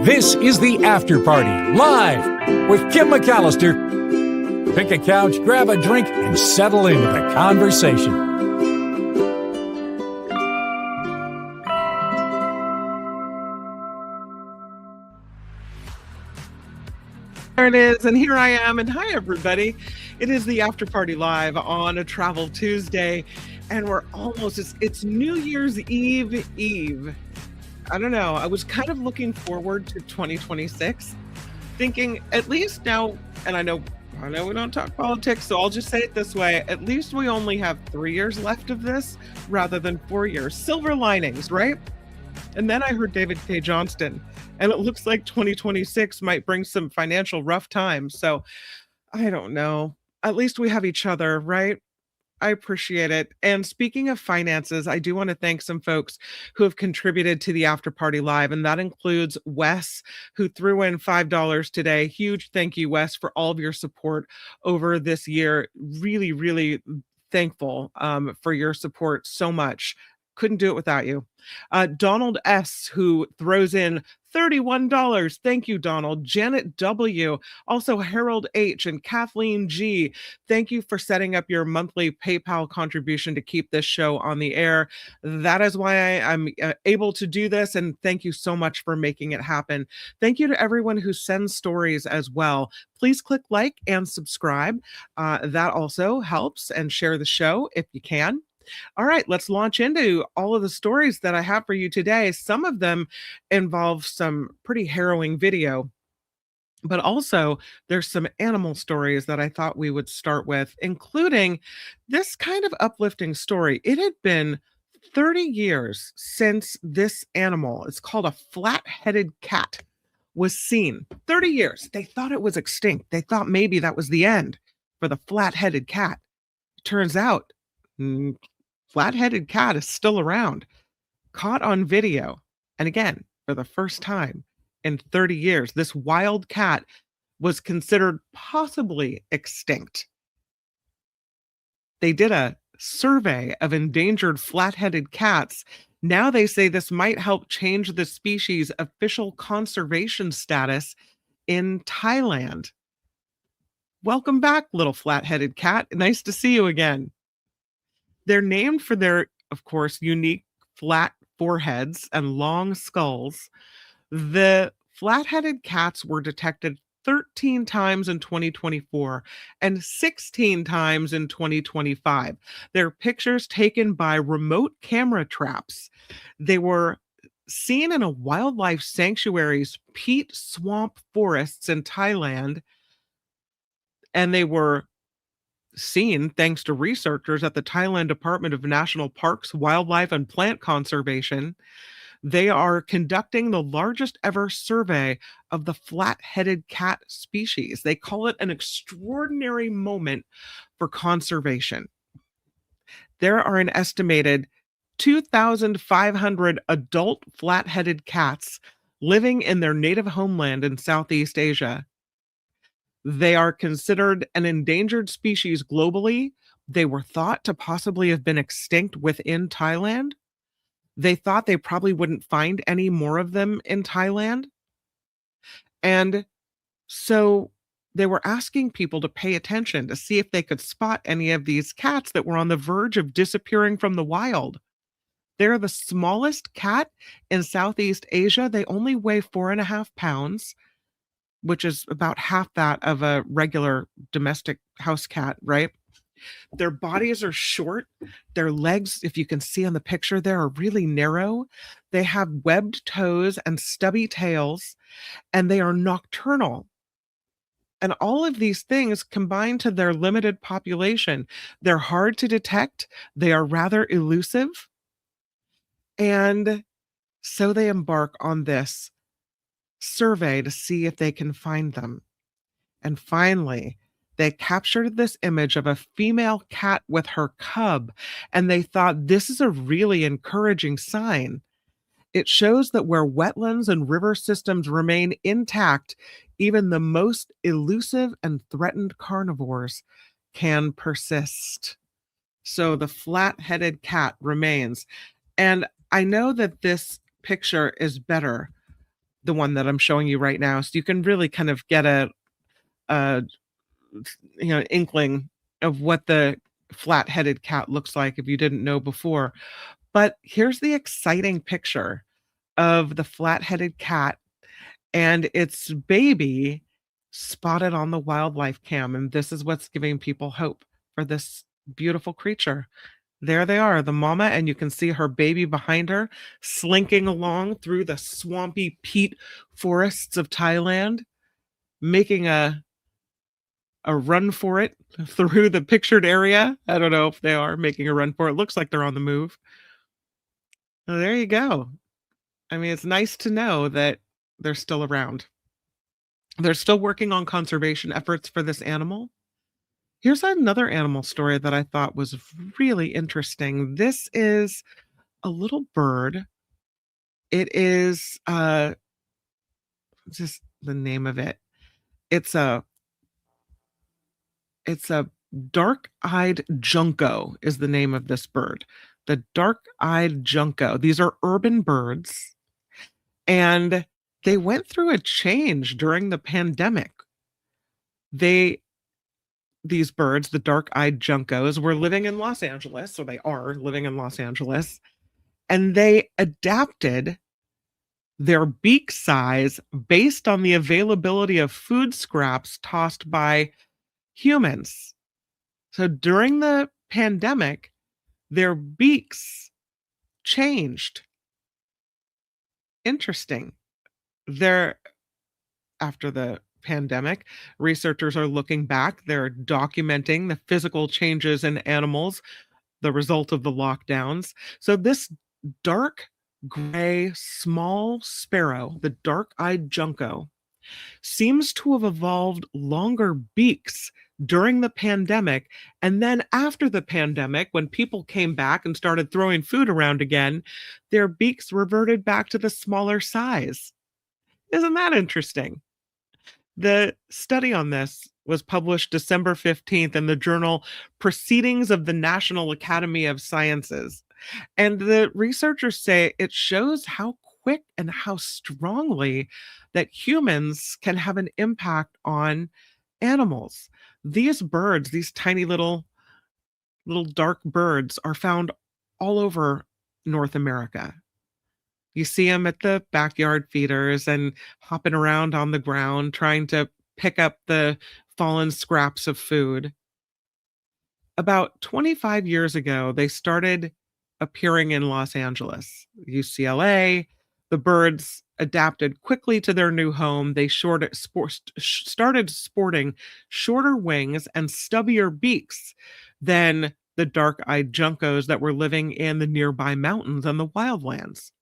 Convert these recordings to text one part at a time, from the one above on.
This is the After Party, live with Kim McAllister. Pick a couch, grab a drink, and settle into the conversation. There it is, and here I am, and hi everybody. It is the After Party Live on a Travel Tuesday, and we're almost, it's New Year's Eve. I don't know, I was kind of looking forward to 2026, thinking at least now, and I know we don't talk politics, so I'll just say it this way, at least we only have 3 years left of this rather than 4 years. Silver linings, right? And then I heard David K. Johnston, and it looks like 2026 might bring some financial rough times. So I don't know. At least we have each other, right? I appreciate it. And speaking of finances, I do want to thank some folks who have contributed to the After Party Live, and that includes Wes, who threw in $5 today. Huge thank you, Wes, for all of your support over this year. Really, really thankful for your support so much. Couldn't do it without you. Donald S., who throws in $31. Thank you, Donald. Janet W., also Harold H., and Kathleen G. Thank you for setting up your monthly PayPal contribution to keep this show on the air. That is why I'm able to do this, and thank you so much for making it happen. Thank you to everyone who sends stories as well. Please click like and subscribe. That also helps, and share the show if you can. All right, let's launch into all of the stories that I have for you today. Some of them involve some pretty harrowing video, but also there's some animal stories that I thought we would start with, including this kind of uplifting story. It had been 30 years since this animal, it's called a flat-headed cat, was seen. 30 years. They thought it was extinct. They thought maybe that was the end for the flat-headed cat. Turns out, flat-headed cat is still around, caught on video. And again, for the first time in 30 years, this wild cat was considered possibly extinct. They did a survey of endangered flat-headed cats. Now they say this might help change the species' official conservation status in Thailand. Welcome back, little flat-headed cat. Nice to see you again. They're named for their, of course, unique flat foreheads and long skulls. The flat-headed cats were detected 13 times in 2024 and 16 times in 2025. They're pictures taken by remote camera traps. They were seen in a wildlife sanctuary's peat swamp forests in Thailand, and they were seen thanks to researchers at the Thailand Department of National Parks, Wildlife, and Plant Conservation. They are conducting the largest ever survey of the flat-headed cat species. They call it an extraordinary moment for conservation. There are an estimated 2,500 adult flat-headed cats living in their native homeland in Southeast Asia. They are considered an endangered species globally. They were thought to possibly have been extinct within Thailand. They thought they probably wouldn't find any more of them in Thailand. And so they were asking people to pay attention to see if they could spot any of these cats that were on the verge of disappearing from the wild. They're the smallest cat in Southeast Asia. They only weigh 4.5 pounds. Which is about half that of a regular domestic house cat, right? Their bodies are short. Their legs, if you can see on the picture there, are really narrow. They have webbed toes and stubby tails, and they are nocturnal. And all of these things combine to their limited population. They're hard to detect. They are rather elusive. And so they embark on this survey to see if they can find them. And finally, they captured this image of a female cat with her cub, and they thought this is a really encouraging sign. It shows that where wetlands and river systems remain intact, even the most elusive and threatened carnivores can persist. So the flat-headed cat remains. And I know that this picture is better the one that I'm showing you right now. So you can really kind of get a inkling of what the flat-headed cat looks like if you didn't know before. But here's the exciting picture of the flat-headed cat and its baby spotted on the wildlife cam. And this is what's giving people hope for this beautiful creature. There they are, the mama, and you can see her baby behind her, slinking along through the swampy peat forests of Thailand, making a run for it through the pictured area. I don't know if they are making a run for it. Looks like they're on the move. Well, there you go. I mean, it's nice to know that they're still around. They're still working on conservation efforts for this animal. Here's another animal story that I thought was really interesting. This is a little bird. It is just the name of it. It's a dark-eyed junco is the name of this bird. The dark-eyed junco. These are urban birds, and they went through a change during the pandemic. These birds, the dark-eyed juncos, were living in Los Angeles, so they are living in Los Angeles, and they adapted their beak size based on the availability of food scraps tossed by humans. So during the pandemic, their beaks changed. Interesting. After the pandemic, researchers are looking back. They're documenting the physical changes in animals, the result of the lockdowns. So this dark gray small sparrow, the dark-eyed junco, seems to have evolved longer beaks during the pandemic. And then after the pandemic, when people came back and started throwing food around again, their beaks reverted back to the smaller size. Isn't that interesting? The study on this was published December 15th in the journal Proceedings of the National Academy of Sciences. And the researchers say it shows how quick and how strongly that humans can have an impact on animals. These birds, these tiny little dark birds, are found all over North America. You see them at the backyard feeders and hopping around on the ground trying to pick up the fallen scraps of food. About 25 years ago, they started appearing in Los Angeles, UCLA. The birds adapted quickly to their new home. They started sporting shorter wings and stubbier beaks than the dark-eyed juncos that were living in the nearby mountains and the wildlands.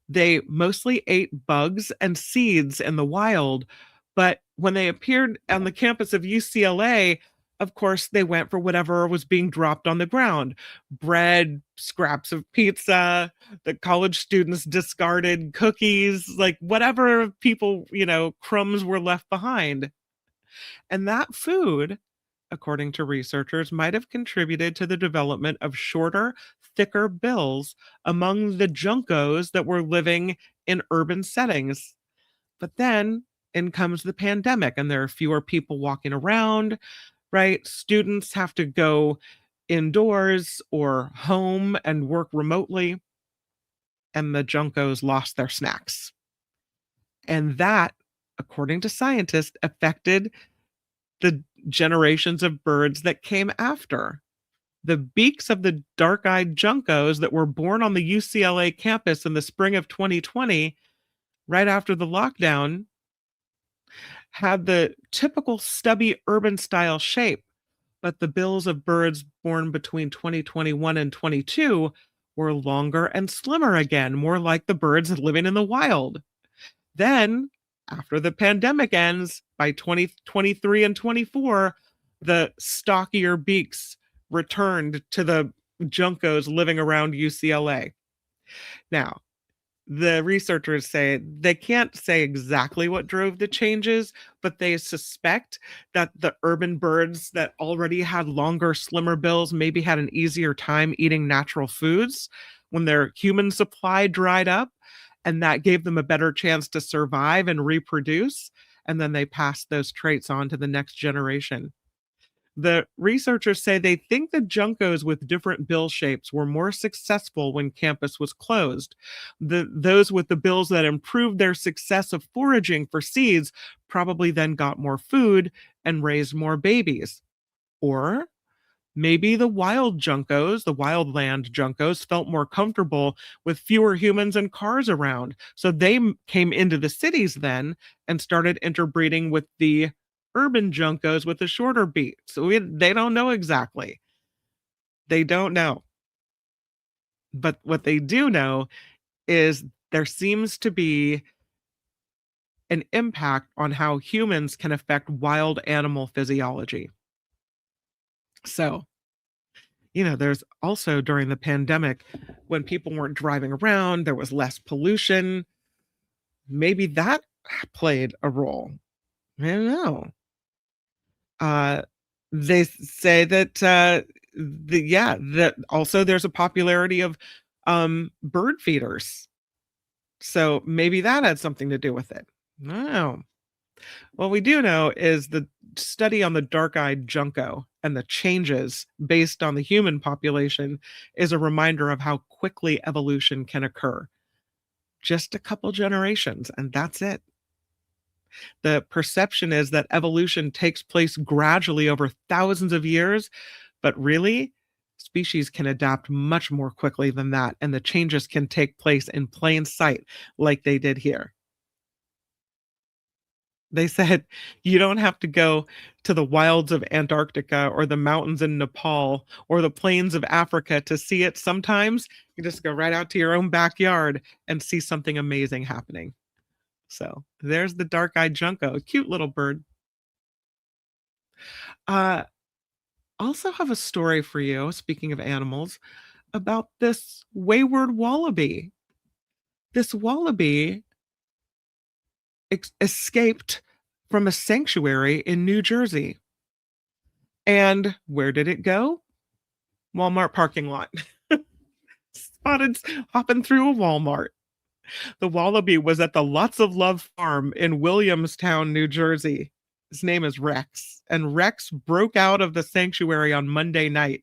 They mostly ate bugs and seeds in the wild, but when they appeared on the campus of UCLA, of course, they went for whatever was being dropped on the ground. Bread, scraps of pizza, the college students discarded cookies, like whatever people, crumbs were left behind. And that food, according to researchers, might have contributed to the development of shorter, thicker bills among the juncos that were living in urban settings. But then in comes the pandemic, and there are fewer people walking around, right? Students have to go indoors or home and work remotely, and the juncos lost their snacks. And that, according to scientists, affected the generations of birds that came after. The beaks of the dark-eyed juncos that were born on the UCLA campus in the spring of 2020, right after the lockdown, had the typical stubby urban-style shape, but the bills of birds born between 2021 and 22 were longer and slimmer again, more like the birds living in the wild. Then, after the pandemic ends, by 2023 and 24, the stockier beaks returned to the juncos living around UCLA. Now, the researchers say they can't say exactly what drove the changes, but they suspect that the urban birds that already had longer, slimmer bills maybe had an easier time eating natural foods when their human supply dried up. and that gave them a better chance to survive and reproduce. And then they passed those traits on to the next generation. The researchers say they think the juncos with different bill shapes were more successful when campus was closed. Those with the bills that improved their success of foraging for seeds probably then got more food and raised more babies. Or maybe the wild juncos, the wildland juncos, felt more comfortable with fewer humans and cars around. So they came into the cities then and started interbreeding with the urban juncos with the shorter beat. So they don't know exactly. They don't know. But what they do know is there seems to be an impact on how humans can affect wild animal physiology. So, there's also during the pandemic when people weren't driving around, there was less pollution. Maybe that played a role. I don't know. They say that that also there's a popularity of bird feeders. So maybe that had something to do with it. I don't know. What we do know is the study on the dark-eyed junco and the changes based on the human population is a reminder of how quickly evolution can occur. Just a couple generations, and that's it. The perception is that evolution takes place gradually over thousands of years, but really, species can adapt much more quickly than that, and the changes can take place in plain sight, like they did here. They said you don't have to go to the wilds of Antarctica or the mountains in Nepal or the plains of Africa to see it. Sometimes you just go right out to your own backyard and see something amazing happening. So there's the dark-eyed junco, a cute little bird. Also have a story for you, speaking of animals, about this wayward wallaby. This wallaby escaped from a sanctuary in New Jersey. And where did it go? Walmart parking lot. Spotted hopping through a Walmart. The wallaby was at the Lots of Love farm in Williamstown, New Jersey. His name is Rex, and Rex broke out of the sanctuary on Monday night.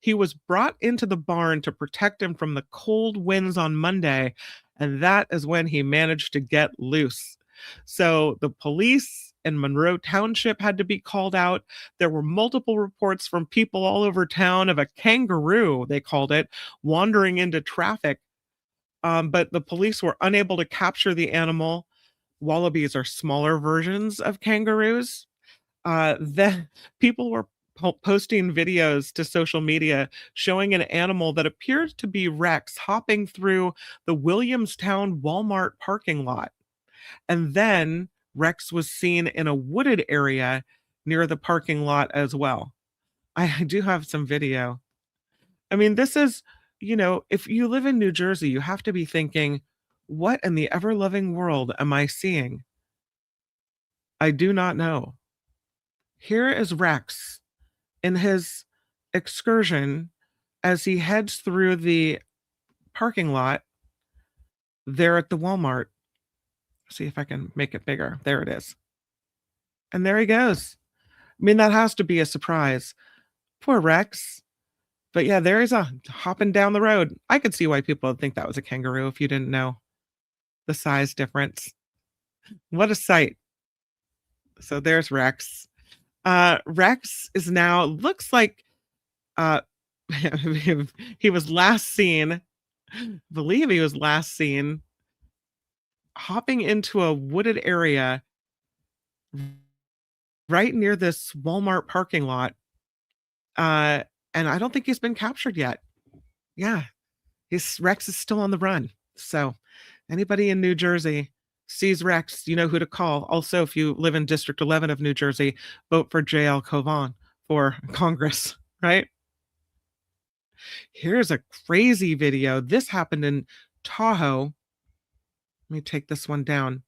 He was brought into the barn to protect him from the cold winds on Monday, and that is when he managed to get loose. So the police in Monroe Township had to be called out. There were multiple reports from people all over town of a kangaroo, they called it, wandering into traffic. But the police were unable to capture the animal. Wallabies are smaller versions of kangaroos. Then people were posting videos to social media showing an animal that appears to be Rex hopping through the Williamstown Walmart parking lot. And then Rex was seen in a wooded area near the parking lot as well. I do have some video. I mean, this is, if you live in New Jersey, you have to be thinking, what in the ever-loving world am I seeing? I do not know. Here is Rex in his excursion as he heads through the parking lot there at the Walmart. See if I can make it bigger. There it is. And there he goes. I mean, that has to be a surprise. Poor Rex. But yeah, there he's hopping down the road. I could see why people would think that was a kangaroo if you didn't know the size difference. What a sight. So there's Rex. Rex is now, looks like he was last seen, I believe he was last seen hopping into a wooded area right near this Walmart parking lot. And I don't think he's been captured yet. Yeah, Rex is still on the run. So anybody in New Jersey sees Rex, you know who to call. Also, if you live in District 11 of New Jersey, vote for J.L. Covan for Congress, right? Here's a crazy video. This happened in Tahoe. Let me take this one down.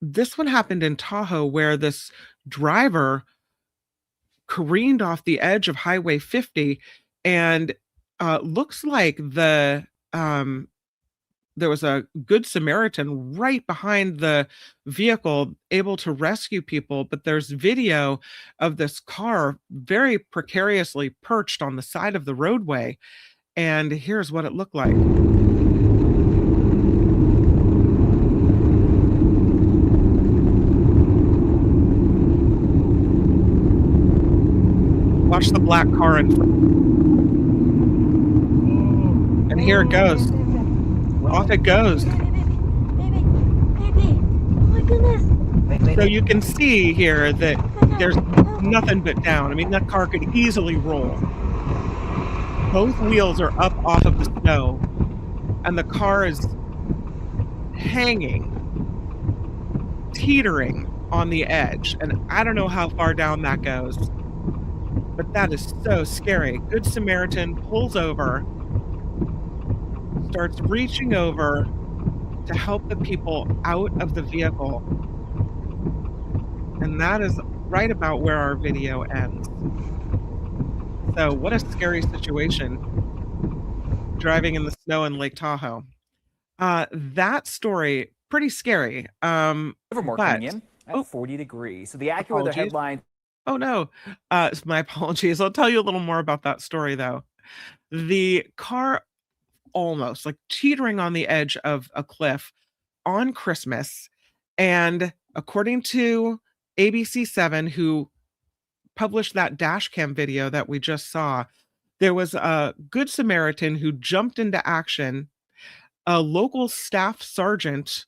This one happened in Tahoe where this driver careened off the edge of Highway 50 and looks like the there was a good Samaritan right behind the vehicle, able to rescue people. But there's video of this car very precariously perched on the side of the roadway. And here's what it looked like. Watch the black car in front. And here it goes. Off it goes. So you can see here that there's nothing but down. I mean, that car could easily roll. Both wheels are up off of the snow, and the car is hanging, teetering on the edge. And I don't know how far down that goes, but that is so scary. Good Samaritan pulls over, starts reaching over to help the people out of the vehicle. And that is right about where our video ends. So what a scary situation, driving in the snow in Lake Tahoe. That story, pretty scary. Livermore But coming in at 40 degrees. So the Acura, the headline. Oh no, my apologies. I'll tell you a little more about that story though. The car almost like teetering on the edge of a cliff on Christmas. And according to ABC7, who published that dash cam video that we just saw, there was a good Samaritan who jumped into action. A local staff sergeant,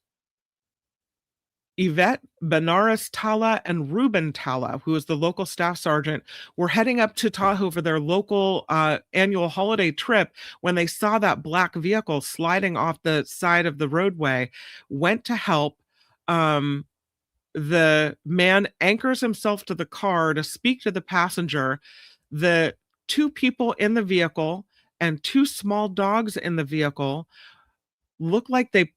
Yvette Benares Tala and Ruben Tala, who is the local staff sergeant, were heading up to Tahoe for their local annual holiday trip when they saw that black vehicle sliding off the side of the roadway, went to help. The man anchors himself to the car to speak to the passenger. The two people in the vehicle and two small dogs in the vehicle look like they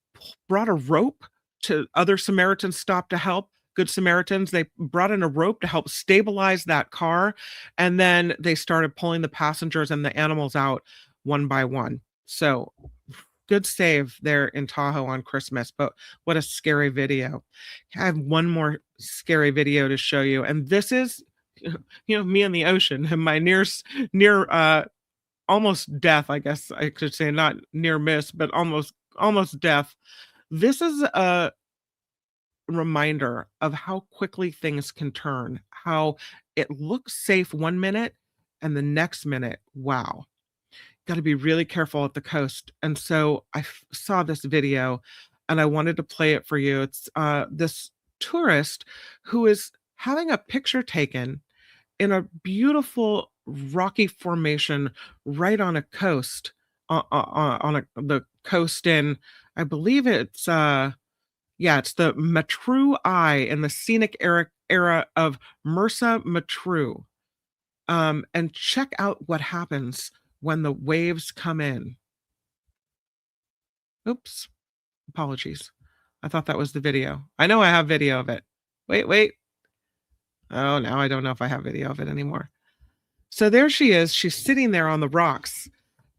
brought a rope to other Samaritans stopped to help. Good Samaritans, they brought in a rope to help stabilize that car. And then they started pulling the passengers and the animals out one by one. So good save there in Tahoe on Christmas, but what a scary video. I have one more scary video to show you. And this is, me in the ocean and my near almost death, I guess I could say, not near miss, but almost death. This is a reminder of how quickly things can turn, how it looks safe one minute and the next minute, wow. Got to be really careful at the coast. And so I saw this video and I wanted to play it for you. It's this tourist who is having a picture taken in a beautiful rocky formation right on a coast, the coast in, I believe it's it's the Matru Eye in the scenic era of Mersa Matru. And check out what happens when the waves come in. Oops, apologies. I thought that was the video. I know I have video of it. Wait. Oh, now I don't know if I have video of it anymore. So there she is. She's sitting there on the rocks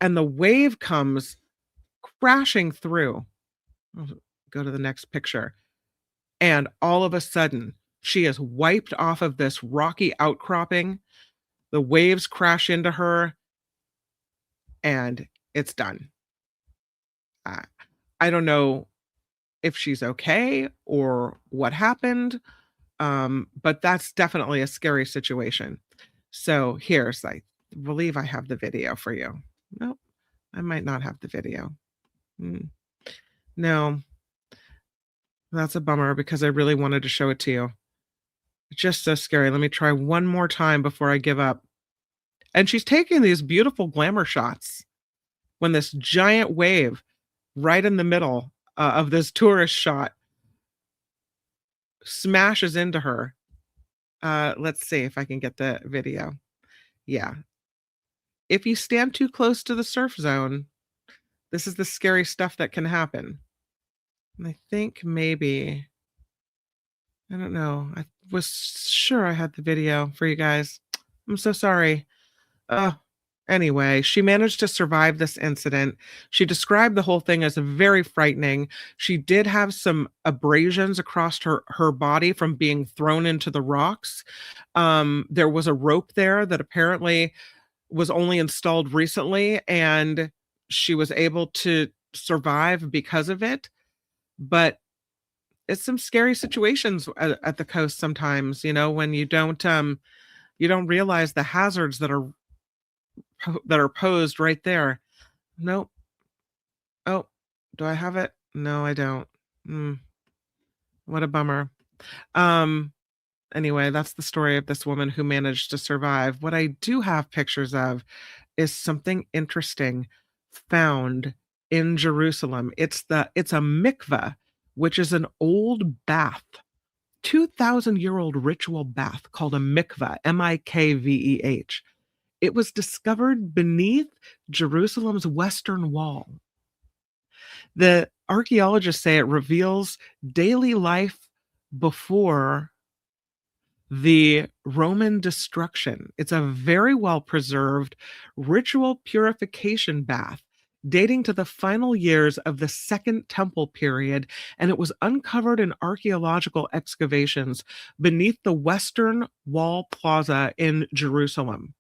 and the wave comes crashing through. I'll go to the next picture. And all of a sudden, she is wiped off of this rocky outcropping. The waves crash into her and it's done. I don't know if she's okay or what happened, but that's definitely a scary situation. So here's, I believe I have the video for you. Nope, I might not have the video. No, that's a bummer because I really wanted to show it to you. It's just so scary. Let me try one more time before I give up. And she's taking these beautiful glamour shots when this giant wave right in the middle of this tourist shot smashes into her. Let's see if I can get the video. Yeah. If you stand too close to the surf zone, this is the scary stuff that can happen. And I think maybe, I don't know. I was sure I had the video for you guys. I'm so sorry. Anyway, she managed to survive this incident. She described the whole thing as very frightening. She did have some abrasions across her body from being thrown into the rocks. There was a rope there that apparently was only installed recently, and she was able to survive because of it. But it's some scary situations at the coast sometimes, when you don't realize the hazards that are posed right there. Nope. Oh, do I have it? No, I don't. What a bummer. Anyway, that's the story of this woman who managed to survive. What I do have pictures of is something interesting found in Jerusalem. It's a mikveh, which is an old bath, 2,000-year-old ritual bath called a mikveh, Mikveh. It was discovered beneath Jerusalem's western wall. The archaeologists say it reveals daily life before the Roman destruction. It's a very well preserved ritual purification bath dating to the final years of the Second Temple period, and it was uncovered in archaeological excavations beneath the Western Wall Plaza in Jerusalem.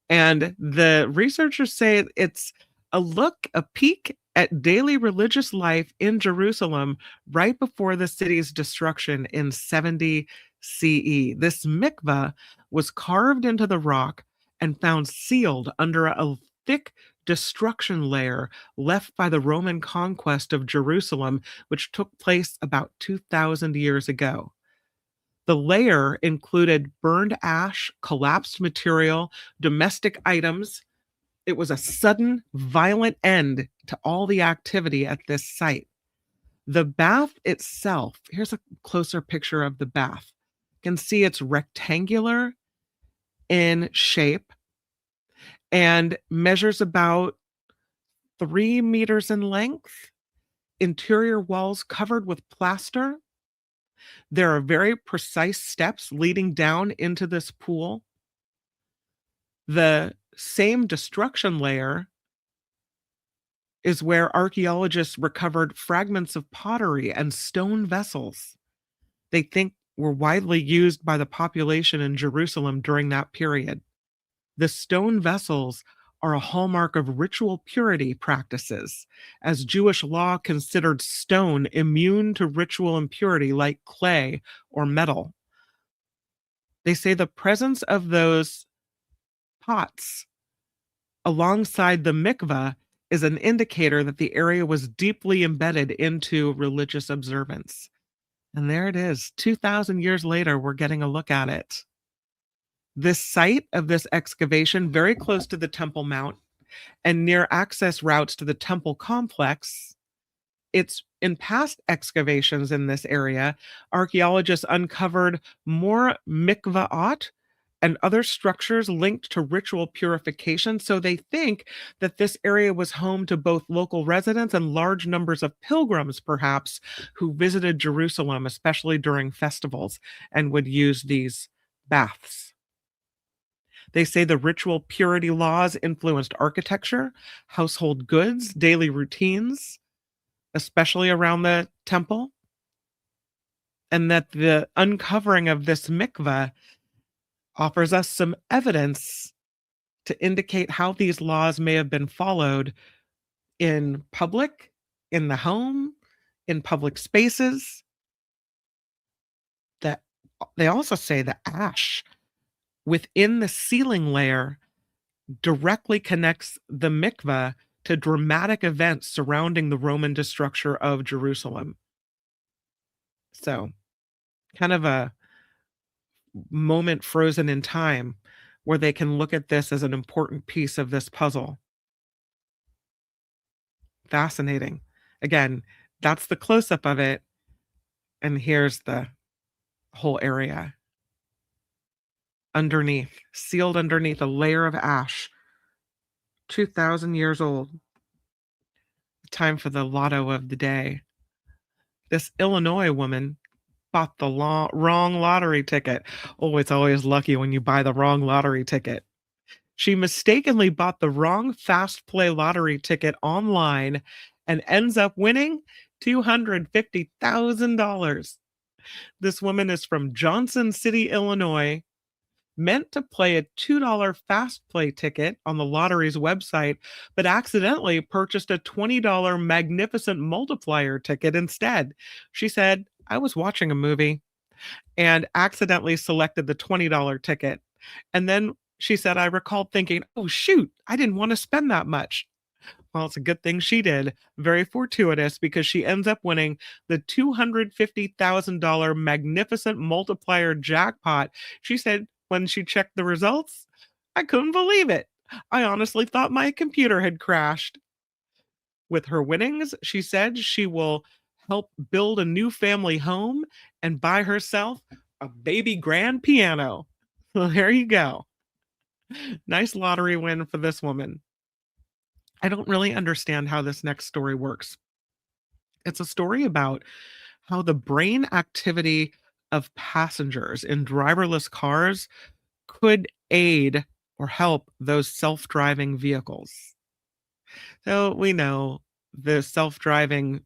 And the researchers say it's a peek at daily religious life in Jerusalem right before the city's destruction in 70 CE. This mikveh was carved into the rock and found sealed under a thick destruction layer left by the Roman conquest of Jerusalem, which took place about 2,000 years ago. The layer included burned ash, collapsed material, domestic items. It was a sudden, violent end to all the activity at this site. The bath itself, here's a closer picture of the bath. You can see it's rectangular in shape and measures about 3 meters in length. Interior walls covered with plaster. There are very precise steps leading down into this pool. The same destruction layer is where archaeologists recovered fragments of pottery and stone vessels they think were widely used by the population in Jerusalem during that period. The stone vessels are a hallmark of ritual purity practices, as Jewish law considered stone immune to ritual impurity like clay or metal. They say the presence of those pots alongside the mikveh is an indicator that the area was deeply embedded into religious observance. And there it is. 2,000 years later, we're getting a look at it. This site of this excavation, very close to the Temple Mount and near access routes to the temple complex, it's in past excavations in this area, archaeologists uncovered more mikvahot and other structures linked to ritual purification. So they think that this area was home to both local residents and large numbers of pilgrims, perhaps, who visited Jerusalem, especially during festivals, and would use these baths. They say the ritual purity laws influenced architecture, household goods, daily routines, especially around the temple, and that the uncovering of this mikveh offers us some evidence to indicate how these laws may have been followed in public, in the home, in public spaces. That they also say the ash within the ceiling layer directly connects the mikveh to dramatic events surrounding the Roman destruction of Jerusalem. So, kind of a moment frozen in time where they can look at this as an important piece of this puzzle. Fascinating. Again, that's the close-up of it, and here's the whole area. Underneath, sealed underneath a layer of ash, 2,000 years old. Time for the lotto of the day. This Illinois woman bought the wrong lottery ticket. Oh, it's always lucky when you buy the wrong lottery ticket. She mistakenly bought the wrong fast play lottery ticket online and ends up winning $250,000. This woman is from Johnson City, Illinois, meant to play a $2 fast play ticket on the lottery's website, but accidentally purchased a $20 magnificent multiplier ticket instead. She said, I was watching a movie and accidentally selected the $20 ticket. And then she said, I recalled thinking, oh, shoot, I didn't want to spend that much. Well, it's a good thing she did. Very fortuitous, because she ends up winning the $250,000 magnificent multiplier jackpot. She said when she checked the results, I couldn't believe it. I honestly thought my computer had crashed. With her winnings, she said she will help build a new family home and buy herself a baby grand piano. Well, there you go. Nice lottery win for this woman. I don't really understand how this next story works. It's a story about how the brain activity of passengers in driverless cars could aid or help those self-driving vehicles. So we know the self-driving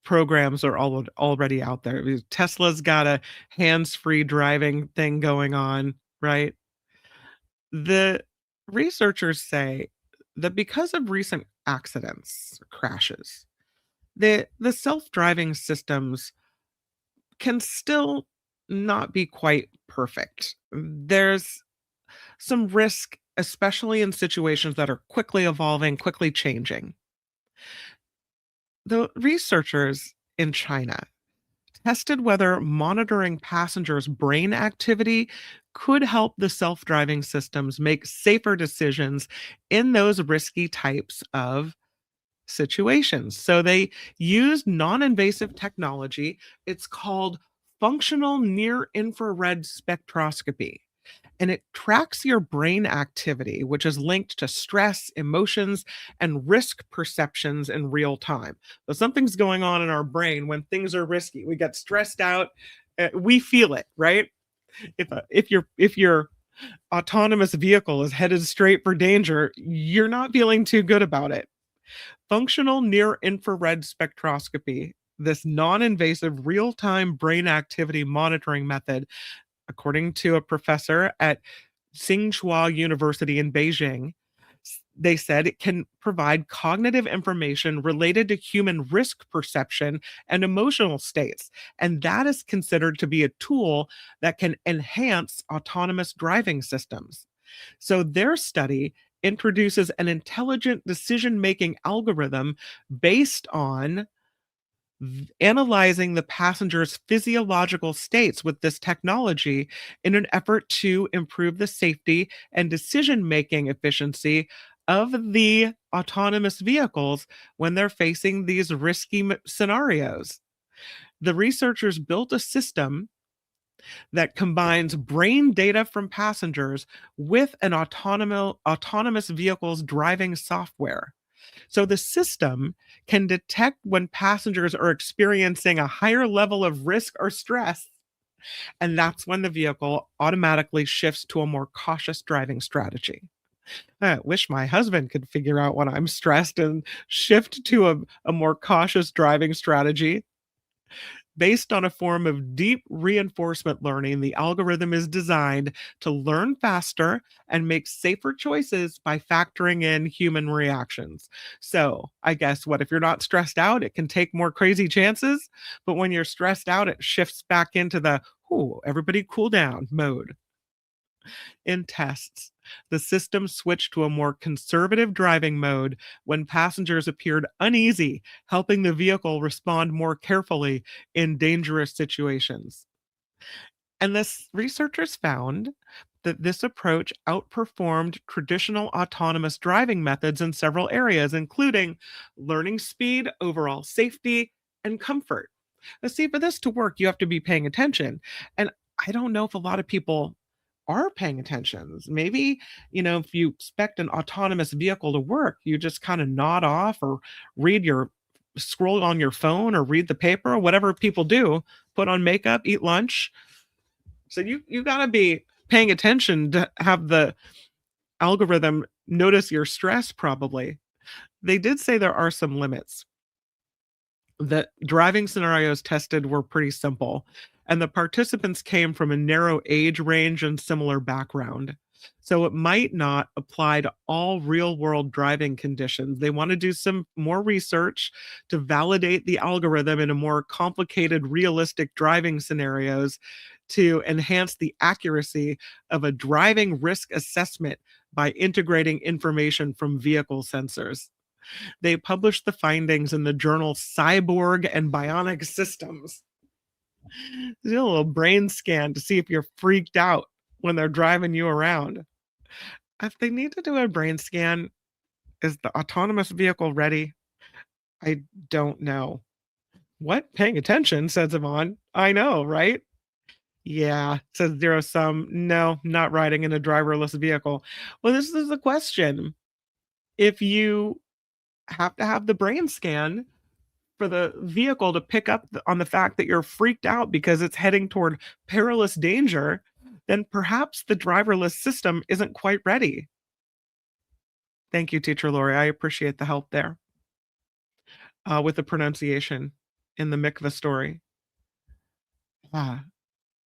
programs are already out there. Tesla's got a hands-free driving thing going on, right? The researchers say that because of recent accidents or crashes, the self-driving systems can still not be quite perfect. There's some risk, especially in situations that are quickly evolving, quickly changing. The researchers in China tested whether monitoring passengers' brain activity could help the self-driving systems make safer decisions in those risky types of situations. So they used non-invasive technology. It's called functional near infrared spectroscopy. And it tracks your brain activity, which is linked to stress, emotions, and risk perceptions in real time. So something's going on in our brain when things are risky. We get stressed out. We feel it, right? If your autonomous vehicle is headed straight for danger, you're not feeling too good about it. Functional near infrared spectroscopy, this non-invasive real-time brain activity monitoring method, according to a professor at Tsinghua University in Beijing, they said it can provide cognitive information related to human risk perception and emotional states. And that is considered to be a tool that can enhance autonomous driving systems. So their study introduces an intelligent decision-making algorithm based on analyzing the passenger's physiological states with this technology in an effort to improve the safety and decision-making efficiency of the autonomous vehicles when they're facing these risky scenarios. The researchers built a system that combines brain data from passengers with an autonomous vehicle's driving software. So the system can detect when passengers are experiencing a higher level of risk or stress, and that's when the vehicle automatically shifts to a more cautious driving strategy. I wish my husband could figure out when I'm stressed and shift to a more cautious driving strategy. Based on a form of deep reinforcement learning, the algorithm is designed to learn faster and make safer choices by factoring in human reactions. So, I guess what if you're not stressed out, it can take more crazy chances, but when you're stressed out, it shifts back into the, "Ooh, everybody cool down" mode. In tests, the system switched to a more conservative driving mode when passengers appeared uneasy, helping the vehicle respond more carefully in dangerous situations. And this researchers found that this approach outperformed traditional autonomous driving methods in several areas, including learning speed, overall safety, and comfort. Now, see, for this to work, you have to be paying attention. And I don't know if a lot of people are paying attention. Maybe, if you expect an autonomous vehicle to work, you just kind of nod off or scroll on your phone or read the paper or whatever people do, put on makeup, eat lunch. So you got to be paying attention to have the algorithm notice your stress, probably. They did say there are some limits. The driving scenarios tested were pretty simple, and the participants came from a narrow age range and similar background. So it might not apply to all real world driving conditions. They want to do some more research to validate the algorithm in a more complicated, realistic driving scenarios to enhance the accuracy of a driving risk assessment by integrating information from vehicle sensors. They published the findings in the journal Cyborg and Bionic Systems. They did a little brain scan to see if you're freaked out when they're driving you around. If they need to do a brain scan, is the autonomous vehicle ready? I don't know. What? Paying attention, says Yvonne. I know, right? Yeah, says Zero Sum. No, not riding in a driverless vehicle. Well, this is the question. If you have to have the brain scan for the vehicle to pick up on the fact that you're freaked out because it's heading toward perilous danger, then perhaps the driverless system isn't quite ready. Thank you, Teacher Lori. I appreciate the help there with the pronunciation in the mikvah story.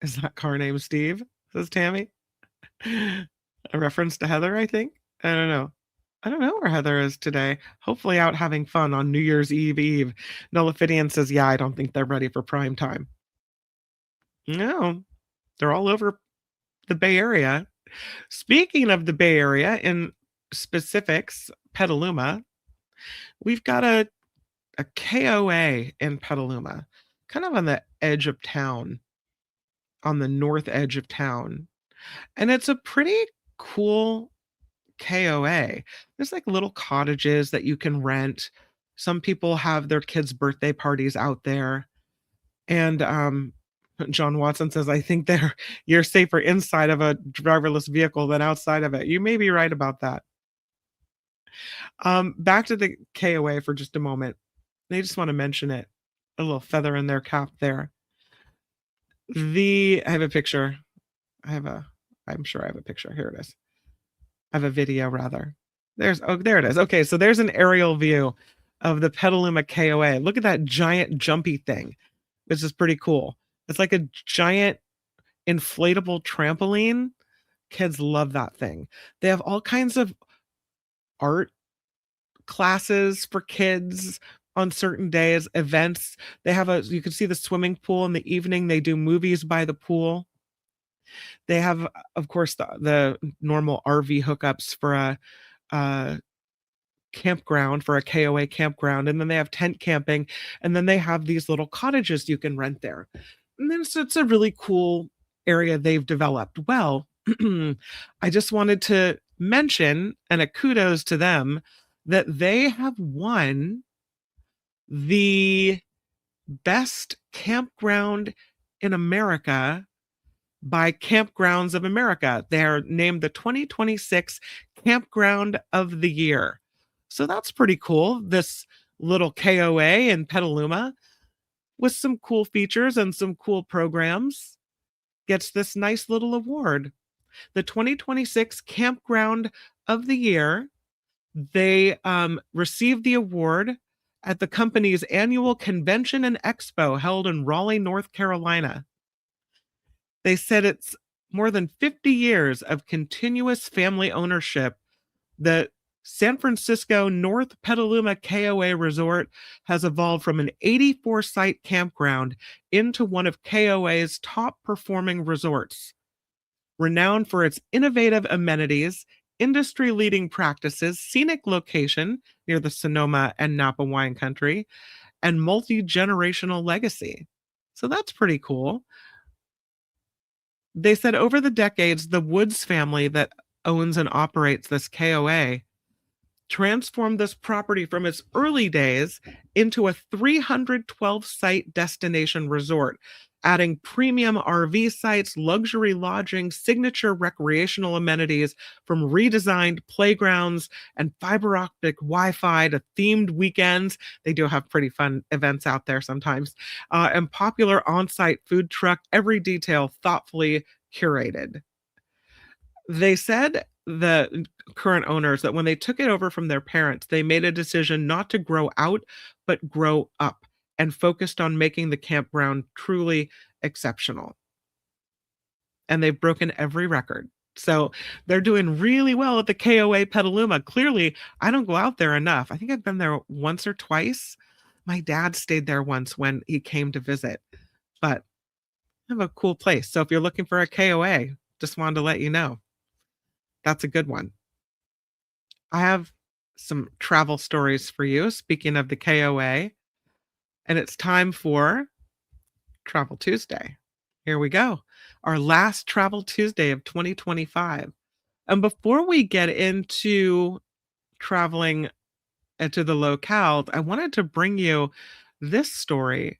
Is that car named Steve? Says Tammy. A reference to Heather, I think. I don't know. I don't know where Heather is today. Hopefully out having fun on New Year's Eve. Nullifidian says, yeah, I don't think they're ready for prime time. No, they're all over the Bay Area. Speaking of the Bay Area, in specifics, Petaluma, we've got a KOA in Petaluma, kind of on the edge of town, on the north edge of town. And it's a pretty cool KOA. There's like little cottages that you can rent. Some people have their kids' birthday parties out there. And John Watson says, I think you're safer inside of a driverless vehicle than outside of it. You may be right about that. Back to the KOA for just a moment. They just want to mention it. A little feather in their cap there. I have a picture. I'm sure I have a picture. Here it is. I have a video rather. There it is. Okay, so there's an aerial view of the Petaluma KOA. Look at that giant jumpy thing. This is pretty cool. It's like a giant inflatable trampoline. Kids love that thing. They have all kinds of art classes for kids on certain days, events. They have you can see the swimming pool in the evening. They do movies by the pool. They have, of course, the normal RV hookups for a campground, for a KOA campground. And then they have tent camping. And then they have these little cottages you can rent there. And then so it's a really cool area they've developed. Well, I just wanted to mention, and a kudos to them, that they have won the best campground in America by Campgrounds of America. They're named the 2026 Campground of the Year. So that's pretty cool. This little KOA in Petaluma with some cool features and some cool programs gets this nice little award. The 2026 Campground of the Year, they received the award at the company's annual convention and expo held in Raleigh, North Carolina. They said it's more than 50 years of continuous family ownership. The San Francisco North Petaluma KOA Resort has evolved from an 84-site campground into one of KOA's top-performing resorts. Renowned for its innovative amenities, industry-leading practices, scenic location near the Sonoma and Napa wine country, and multi-generational legacy. So that's pretty cool. They said over the decades, the Woods family that owns and operates this KOA transformed this property from its early days into a 312-site destination resort, adding premium RV sites, luxury lodging, signature recreational amenities, from redesigned playgrounds and fiber optic Wi-Fi to themed weekends. They do have pretty fun events out there sometimes, and popular on-site food truck, every detail thoughtfully curated. They said, the current owners, that when they took it over from their parents, they made a decision not to grow out, but grow up, and focused on making the campground truly exceptional. And they've broken every record. So they're doing really well at the KOA Petaluma. Clearly, I don't go out there enough. I think I've been there once or twice. My dad stayed there once when he came to visit, but I have a cool place. So if you're looking for a KOA, just wanted to let you know. That's a good one. I have some travel stories for you, speaking of the KOA, and it's time for Travel Tuesday. Here we go. Our last Travel Tuesday of 2025. And before we get into traveling into the locales, I wanted to bring you this story.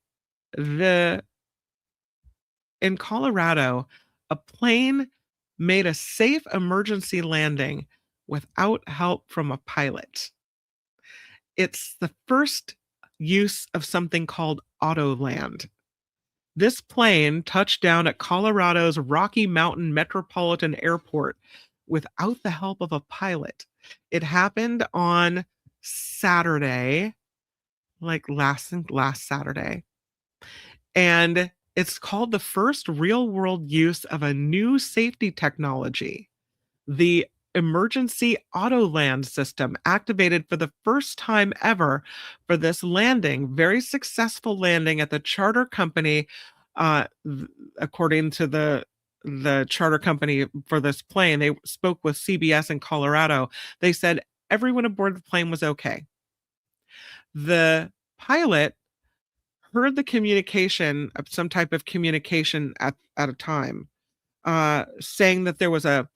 In Colorado, a plane made a safe emergency landing without help from a pilot. It's the first use of something called Autoland. This plane touched down at Colorado's Rocky Mountain Metropolitan Airport without the help of a pilot. It happened on Saturday, like last Saturday. And it's called the first real-world use of a new safety technology. The emergency Autoland system activated for the first time ever for this landing, very successful landing at the charter company. According to the charter company for this plane, they spoke with CBS in Colorado. They said everyone aboard the plane was okay. The pilot heard the communication, of some type of communication at a time, saying that there was a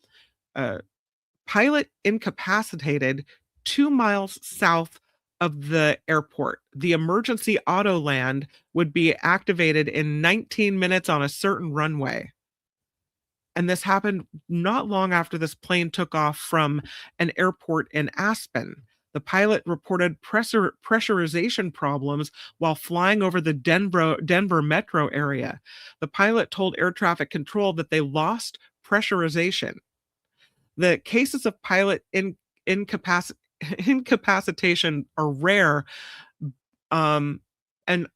pilot incapacitated 2 miles south of the airport. The emergency Autoland would be activated in 19 minutes on a certain runway. And this happened not long after this plane took off from an airport in Aspen. The pilot reported pressurization problems while flying over the Denver metro area. The pilot told air traffic control that they lost pressurization. The cases of pilot incapacitation are rare, and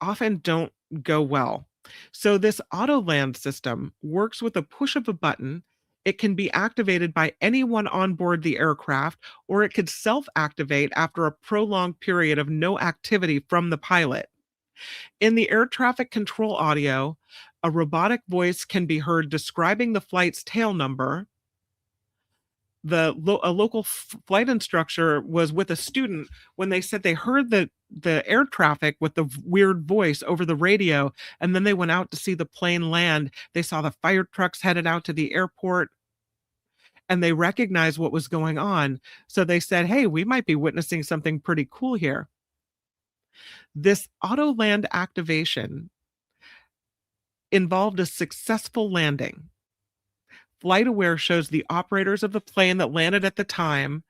often don't go well. So this Autoland system works with a push of a button. It can be activated by anyone on board the aircraft, or it could self-activate after a prolonged period of no activity from the pilot. In the air traffic control audio, a robotic voice can be heard describing the flight's tail number. A local flight instructor was with a student when they said they heard the air traffic with the weird voice over the radio, and then they went out to see the plane land. They saw the fire trucks headed out to the airport, and they recognized what was going on. So they said, hey, we might be witnessing something pretty cool here. This Autoland activation involved a successful landing. FlightAware shows the operators of the plane that landed at the time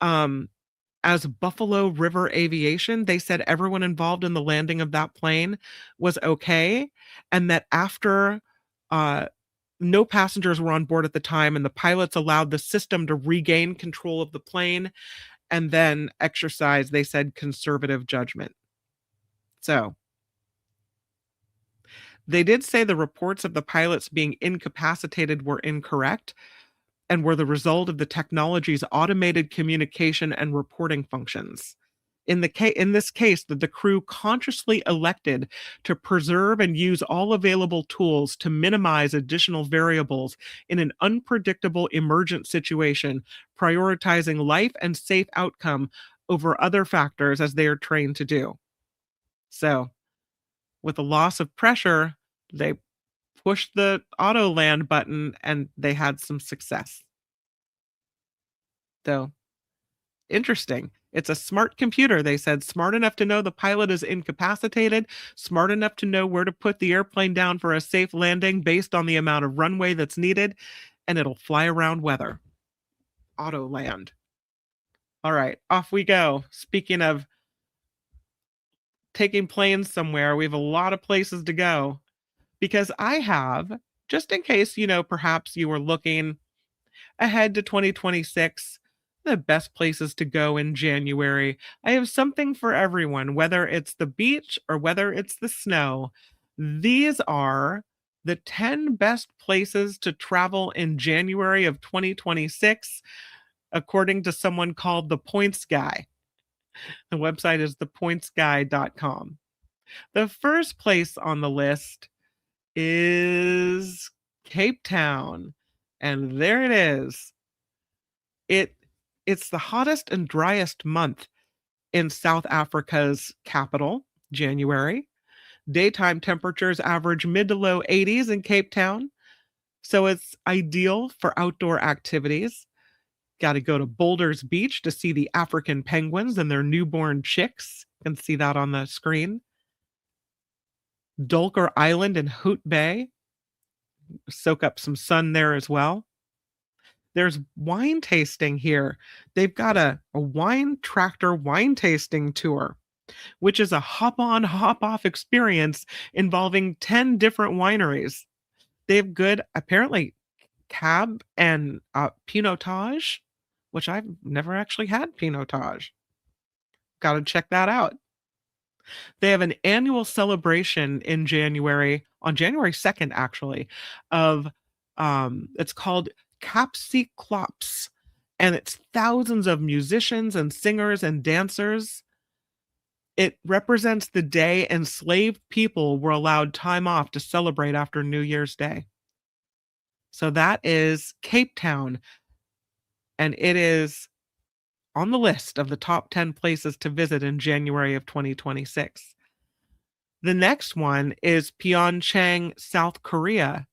as Buffalo River Aviation. They said everyone involved in the landing of that plane was okay, and that after no passengers were on board at the time, and the pilots allowed the system to regain control of the plane and then exercise, they said, conservative judgment. So they did say the reports of the pilots being incapacitated were incorrect and were the result of the technology's automated communication and reporting functions. In this case, the crew consciously elected to preserve and use all available tools to minimize additional variables in an unpredictable emergent situation, prioritizing life and safe outcome over other factors as they are trained to do. So, with a loss of pressure, they pushed the Autoland button and they had some success. So, interesting. It's a smart computer, they said, smart enough to know the pilot is incapacitated, smart enough to know where to put the airplane down for a safe landing based on the amount of runway that's needed, and it'll fly around weather. Autoland. All right, off we go. Speaking of taking planes somewhere, we have a lot of places to go, because I have, just in case, perhaps you were looking ahead to 2026, the best places to go in January. I have something for everyone, whether it's the beach or whether it's the snow. These are the 10 best places to travel in January of 2026, according to someone called the Points Guy. The website is thepointsguy.com. The first place on the list is Cape Town. And there it is. It's the hottest and driest month in South Africa's capital, January. Daytime temperatures average mid to low 80s in Cape Town, so it's ideal for outdoor activities. Got to go to Boulders Beach to see the African penguins and their newborn chicks. You can see that on the screen. Dulker Island and Hoot Bay. Soak up some sun there as well. There's wine tasting here. They've got a wine tractor wine tasting tour, which is a hop-on, hop-off experience involving 10 different wineries. They have good, apparently, Cab and Pinotage, which I've never actually had Pinotage. Got to check that out. They have an annual celebration in January, on January 2nd, actually, of, it's called Kapsi-Klops, and it's thousands of musicians and singers and dancers. It represents the day enslaved people were allowed time off to celebrate after New Year's Day. So that is Cape Town, and it is on the list of the top 10 places to visit in January of 2026. The next one is Pyeongchang, South Korea.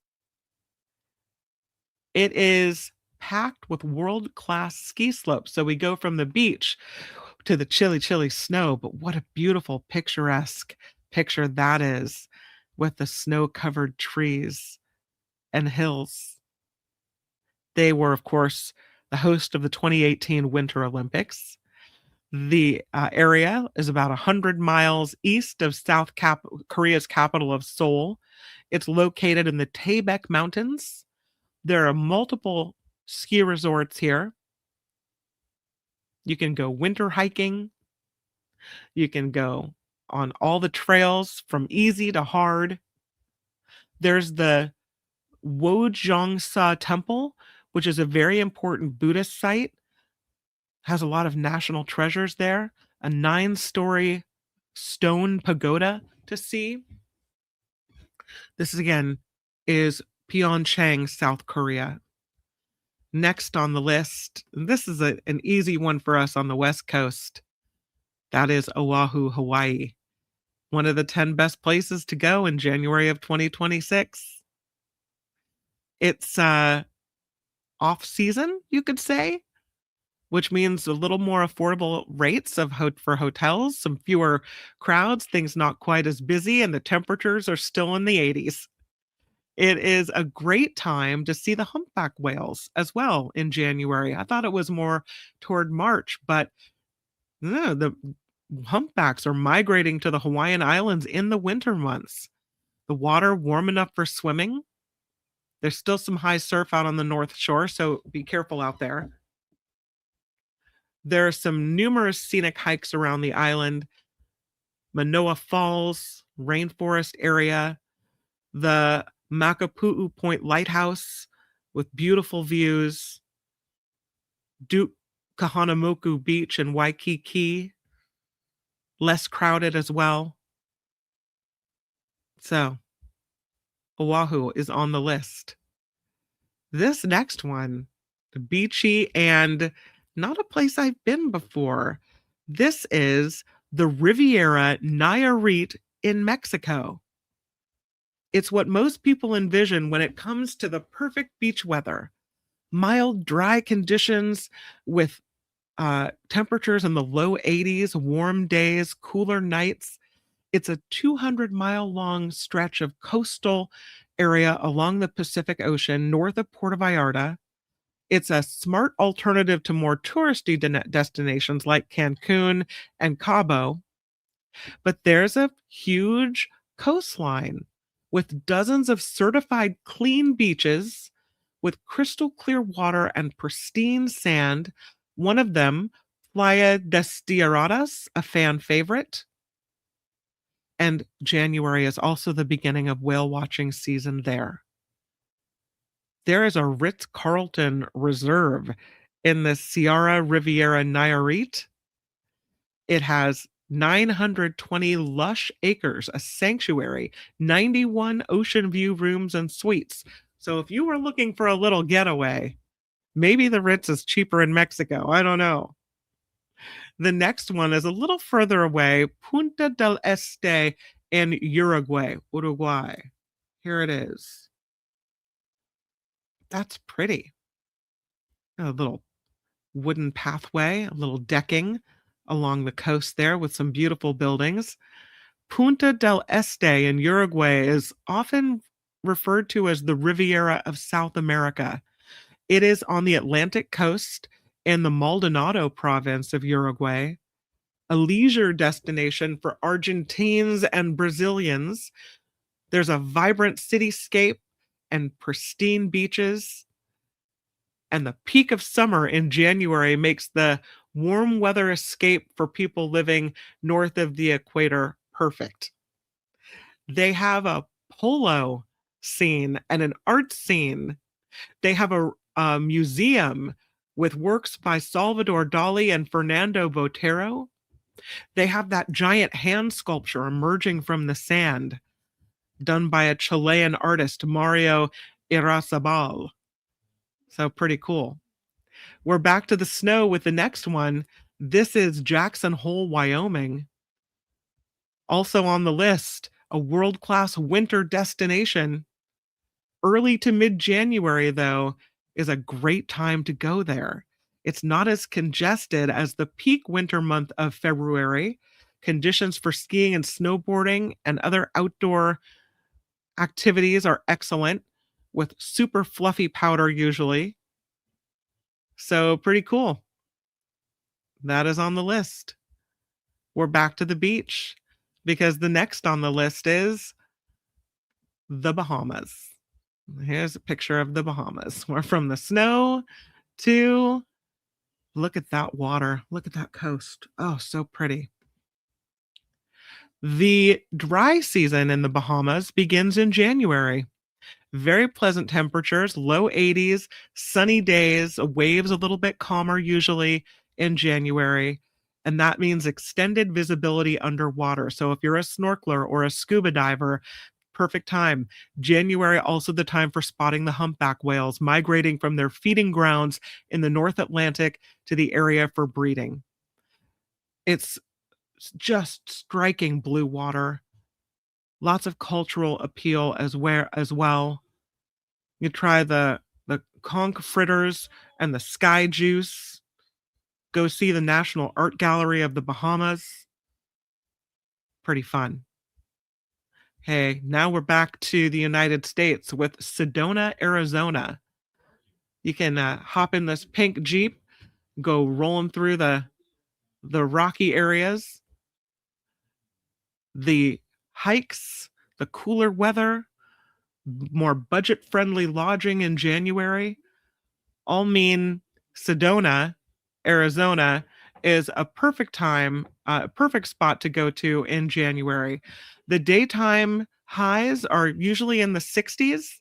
It is packed with world-class ski slopes. So we go from the beach to the chilly, chilly snow, but what a beautiful, picturesque picture that is, with the snow-covered trees and hills. They were, of course, the host of the 2018 Winter Olympics. The area is about 100 miles east of Korea's capital of Seoul. It's located in the Taebaek Mountains. There are multiple ski resorts here. You can go winter hiking. You can go on all the trails from easy to hard. There's the Wojongsa Temple, which is a very important Buddhist site. Has a lot of national treasures there. A 9-story stone pagoda to see. This again is Pyeongchang, South Korea. Next on the list, this is an easy one for us on the West Coast. That is Oahu, Hawaii. One of the 10 best places to go in January of 2026. It's off-season, you could say, which means a little more affordable rates for hotels, some fewer crowds, things not quite as busy, and the temperatures are still in the 80s. It is a great time to see the humpback whales as well in January. I thought it was more toward March, but no, the humpbacks are migrating to the Hawaiian Islands in the winter months. The water warm enough for swimming. There's still some high surf out on the North Shore, so be careful out there. There are some numerous scenic hikes around the island. Manoa Falls, rainforest area, the Makapu'u Point Lighthouse with beautiful views, Duke Kahanamoku Beach in Waikiki, less crowded as well. So, Oahu is on the list. This next one, beachy and not a place I've been before. This is the Riviera Nayarit in Mexico. It's what most people envision when it comes to the perfect beach weather. Mild, dry conditions with temperatures in the low 80s, warm days, cooler nights. It's a 200-mile-long stretch of coastal area along the Pacific Ocean north of Puerto Vallarta. It's a smart alternative to more touristy destinations like Cancun and Cabo. But there's a huge coastline with dozens of certified clean beaches with crystal clear water and pristine sand. One of them, Playa de Stiaradas, a fan favorite. And January is also the beginning of whale watching season there. There is a Ritz-Carlton Reserve in the Sierra Riviera Nayarit. It has 920 lush acres, a sanctuary, 91 ocean view rooms and suites. So if you were looking for a little getaway, maybe the Ritz is cheaper in Mexico. I don't know. The next one is a little further away, Punta del Este in Uruguay. Here it is. That's pretty. A little wooden pathway, a little decking along the coast there with some beautiful buildings. Punta del Este in Uruguay is often referred to as the Riviera of South America. It is on the Atlantic coast in the Maldonado province of Uruguay, a leisure destination for Argentines and Brazilians. There's a vibrant cityscape and pristine beaches. And the peak of summer in January makes the warm weather escape for people living north of the equator perfect. They have a polo scene and an art scene. They have a museum with works by Salvador Dali and Fernando Botero. They have that giant hand sculpture emerging from the sand, done by a Chilean artist, Mario Irrazabal. So pretty cool. We're back to the snow with the next one. This is Jackson Hole, Wyoming. Also on the list, a world-class winter destination. Early to mid-January, though, is a great time to go there. It's not as congested as the peak winter month of February. Conditions for skiing and snowboarding and other outdoor activities are excellent, with super fluffy powder usually. So pretty cool. That is on the list. We're back to the beach because the next on the list is the Bahamas. Here's a picture of the Bahamas. We're from the snow to, look at that water. Look at that coast. Oh, so pretty. The dry season in the Bahamas begins in January. Very pleasant temperatures, low 80s, sunny days, waves a little bit calmer usually in January. And that means extended visibility underwater. So if you're a snorkeler or a scuba diver, perfect time. January, also the time for spotting the humpback whales migrating from their feeding grounds in the North Atlantic to the area for breeding. It's just striking blue water. Lots of cultural appeal as well. You try the conch fritters and the sky juice. Go see the National Art Gallery of the Bahamas. Pretty fun. Hey, now we're back to the United States with Sedona, Arizona. You can hop in this pink Jeep, go rolling through the rocky areas. The hikes, the cooler weather, more budget-friendly lodging in January all mean Sedona, Arizona is a perfect spot to go to in January. The daytime highs are usually in the 60s,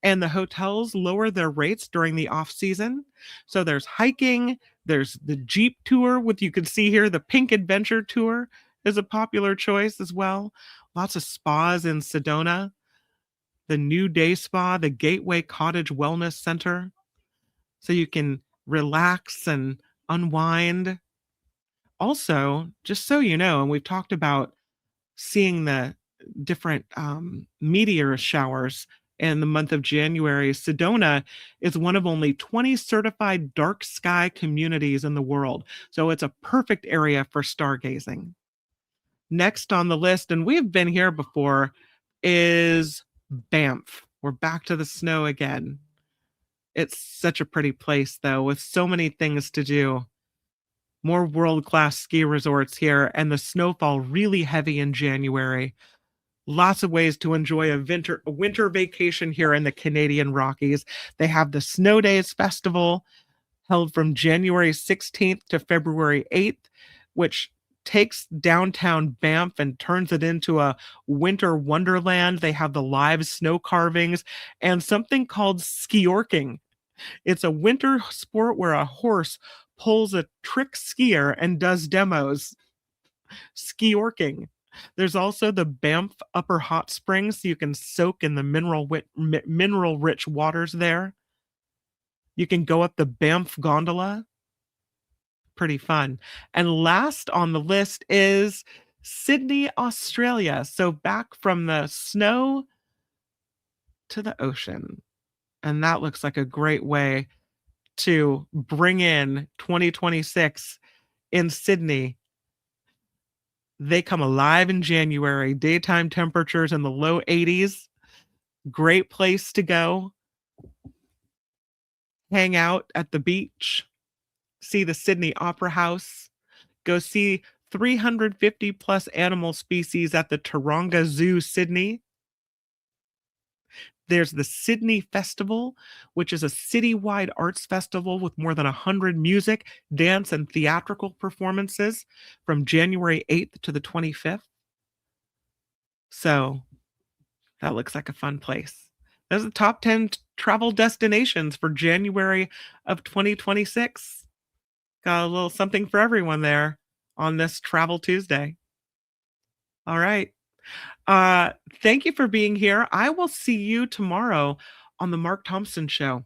and the hotels lower their rates during the off season. So there's hiking, there's the Jeep tour, with you can see here the Pink Adventure Tour is a popular choice as well. Lots of spas in Sedona. The New Day Spa, the Gateway Cottage Wellness Center. So you can relax and unwind. Also, just so you know, and we've talked about seeing the different meteor showers in the month of January, Sedona is one of only 20 certified dark sky communities in the world. So it's a perfect area for stargazing. Next on the list, and we've been here before, is Banff. We're back to the snow again. It's such a pretty place, though, with so many things to do. More world-class ski resorts here, and the snowfall really heavy in January. Lots of ways to enjoy a winter vacation here in the Canadian Rockies. They have the Snow Days Festival held from January 16th to February 8th, which takes downtown Banff and turns it into a winter wonderland. They have the live snow carvings and something called skiorking. It's a winter sport where a horse pulls a trick skier and does demos. Skiorking. There's also the Banff Upper Hot Springs, so you can soak in the mineral-rich waters there. You can go up the Banff Gondola. Pretty fun. And last on the list is Sydney, Australia. So back from the snow to the ocean. And that looks like a great way to bring in 2026 in Sydney. They come alive in January. Daytime temperatures in the low 80s. Great place to go. Hang out at the beach. See the Sydney Opera House. Go see 350 plus animal species at the Taronga Zoo, Sydney. There's the Sydney Festival, which is a citywide arts festival with more than 100 music, dance, and theatrical performances from January 8th to the 25th. So that looks like a fun place. Those are the top 10 travel destinations for January of 2026. Got a little something for everyone there on this Travel Tuesday. All right. Thank you for being here. I will see you tomorrow on the Mark Thompson Show.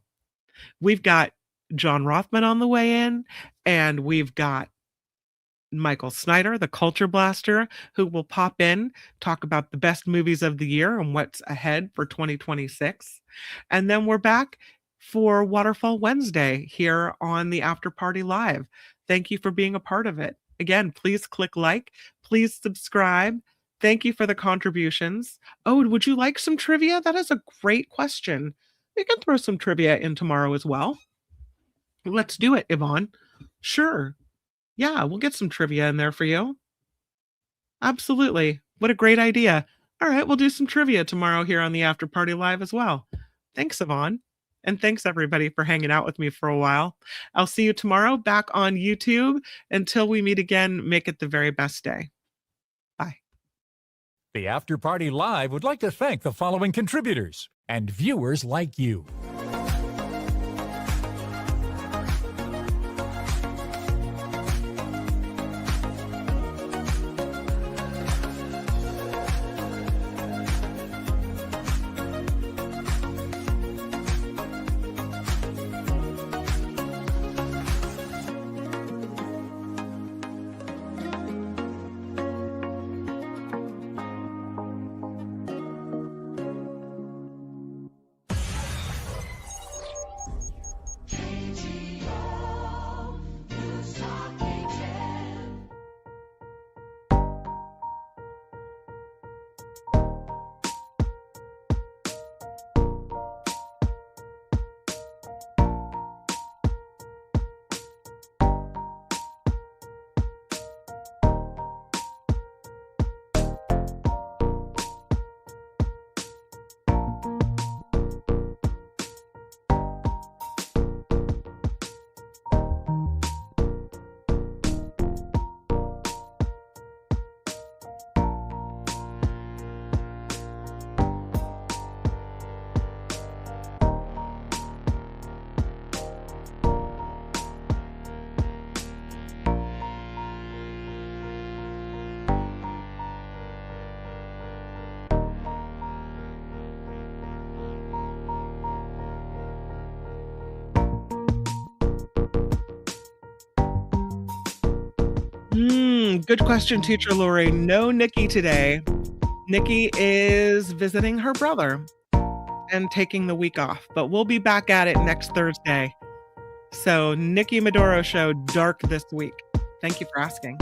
We've got John Rothman on the way in, and we've got Michael Snyder, the Culture Blaster, who will pop in, talk about the best movies of the year and what's ahead for 2026. And then we're back for Waterfall Wednesday here on the After Party Live. Thank you for being a part of it. Again, please click like, please subscribe. Thank you for the contributions. Oh, would you like some trivia? That is a great question. We can throw some trivia in tomorrow as well. Let's do it, Yvonne. Sure. Yeah, we'll get some trivia in there for you. Absolutely. What a great idea. All right, we'll do some trivia tomorrow here on the After Party Live as well. Thanks, Yvonne. And thanks, everybody, for hanging out with me for a while. I'll see you tomorrow back on YouTube. Until we meet again, make it the very best day. Bye. The After Party Live would like to thank the following contributors and viewers like you. Good question, Teacher Lori. No Nikki today. Nikki is visiting her brother and taking the week off, but we'll be back at it next Thursday. So Nikki Maduro Show, dark this week. Thank you for asking.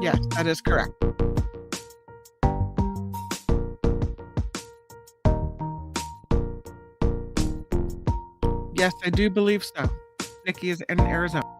Yes, that is correct. Yes, I do believe so. Nikki is in Arizona.